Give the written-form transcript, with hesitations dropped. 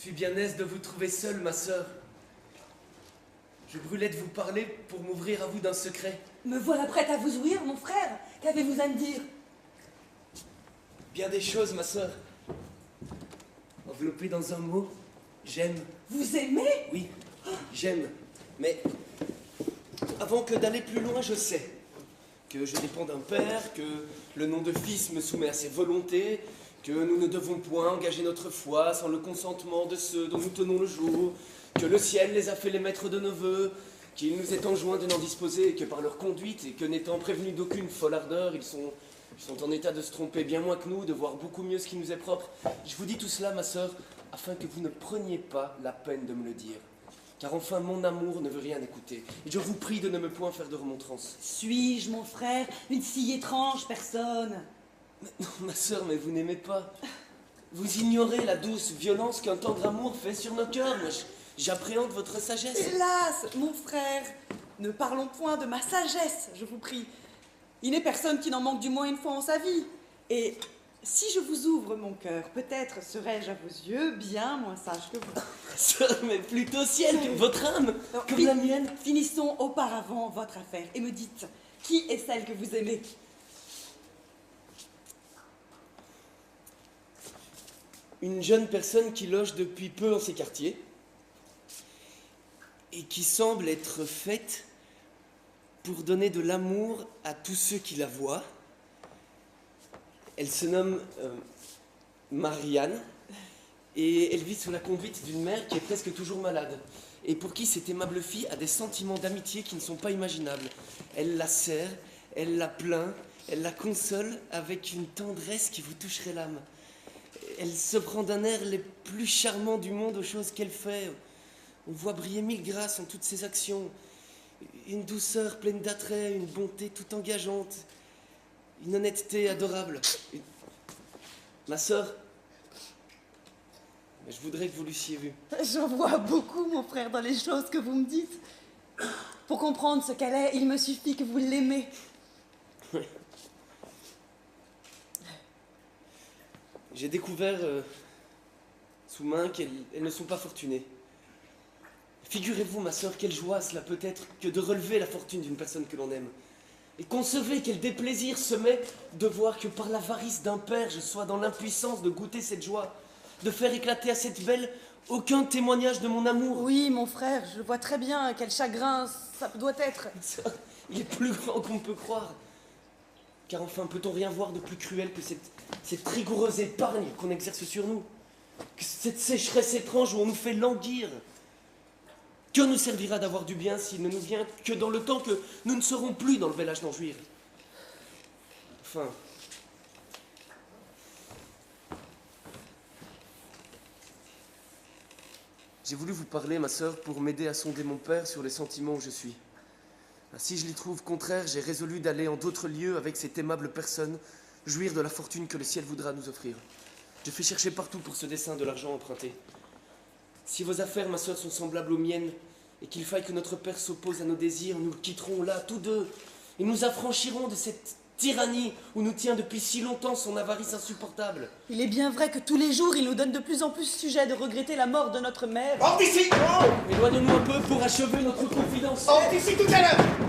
suis bien aise de vous trouver seule, ma sœur. Je brûlais de vous parler pour m'ouvrir à vous d'un secret. Me voilà prête à vous ouïr, mon frère. Qu'avez-vous à me dire? Bien des choses, ma sœur. Enveloppé dans un mot, j'aime. Vous aimez? Oui, j'aime. Mais avant que d'aller plus loin, je sais que je dépends d'un père, que le nom de fils me soumet à ses volontés, que nous ne devons point engager notre foi sans le consentement de ceux dont nous tenons le jour, que le ciel les a fait les maîtres de nos vœux, qu'il nous est enjoint de n'en disposer que par leur conduite, et que n'étant prévenus d'aucune folle ardeur, ils sont en état de se tromper bien moins que nous, de voir beaucoup mieux ce qui nous est propre. Je vous dis tout cela, ma sœur, afin que vous ne preniez pas la peine de me le dire. Car enfin, mon amour ne veut rien écouter. Et je vous prie de ne me point faire de remontrance. Suis-je, mon frère, une si étrange personne? Mais non, ma sœur, mais vous n'aimez pas. Vous ignorez la douce violence qu'un tendre amour fait sur nos cœurs. Moi, j'appréhende votre sagesse. Hélas, mon frère, ne parlons point de ma sagesse, je vous prie. Il n'est personne qui n'en manque du moins une fois en sa vie. Et si je vous ouvre mon cœur, peut-être serai-je à vos yeux bien moins sage que vous. Sœur, mais plutôt ciel que votre âme, Non, comme la mienne. Finissons auparavant votre affaire et me dites, qui est celle que vous aimez? Une jeune personne qui loge depuis peu en ces quartiers et qui semble être faite pour donner de l'amour à tous ceux qui la voient. Elle se nomme Marianne et elle vit sous la conduite d'une mère qui est presque toujours malade et pour qui cette aimable fille a des sentiments d'amitié qui ne sont pas imaginables. Elle la serre, elle la plaint, elle la console avec une tendresse qui vous toucherait l'âme. Elle se prend d'un air les plus charmants du monde aux choses qu'elle fait. On voit briller mille grâces en toutes ses actions. Une douceur pleine d'attrait, une bonté tout engageante, une honnêteté adorable. Ma sœur, je voudrais que vous l'eussiez vue. J'en vois beaucoup, mon frère, dans les choses que vous me dites. Pour comprendre ce qu'elle est, il me suffit que vous l'aimez. Oui. J'ai découvert sous main qu'elles ne sont pas fortunées. Figurez-vous, ma sœur, quelle joie cela peut être que de relever la fortune d'une personne que l'on aime. Et concevez quel déplaisir se met de voir que par l'avarice d'un père, je sois dans l'impuissance de goûter cette joie, de faire éclater à cette belle aucun témoignage de mon amour. Oui, mon frère, je vois très bien quel chagrin ça doit être. Ça, il est plus grand qu'on ne peut croire. Car enfin, peut-on rien voir de plus cruel que cette rigoureuse épargne qu'on exerce sur nous? Que cette sécheresse étrange où on nous fait languir? Que nous servira d'avoir du bien s'il ne nous vient que dans le temps que nous ne serons plus dans le bel âge d'en jouir? Enfin... J'ai voulu vous parler, ma sœur, pour m'aider à sonder mon père sur les sentiments où je suis. Si je l'y trouve contraire, j'ai résolu d'aller en d'autres lieux avec cette aimable personne, jouir de la fortune que le ciel voudra nous offrir. Je fais chercher partout pour ce dessein de l'argent emprunté. Si vos affaires, ma sœur, sont semblables aux miennes, et qu'il faille que notre père s'oppose à nos désirs, nous le quitterons là, tous deux, et nous affranchirons de cette tyrannie où nous tient depuis si longtemps son avarice insupportable. Il est bien vrai que tous les jours, il nous donne de plus en plus sujet de regretter la mort de notre mère. Hors d'ici! Éloignons-nous un peu pour achever notre confidence. Hors d'ici tout à l'heure!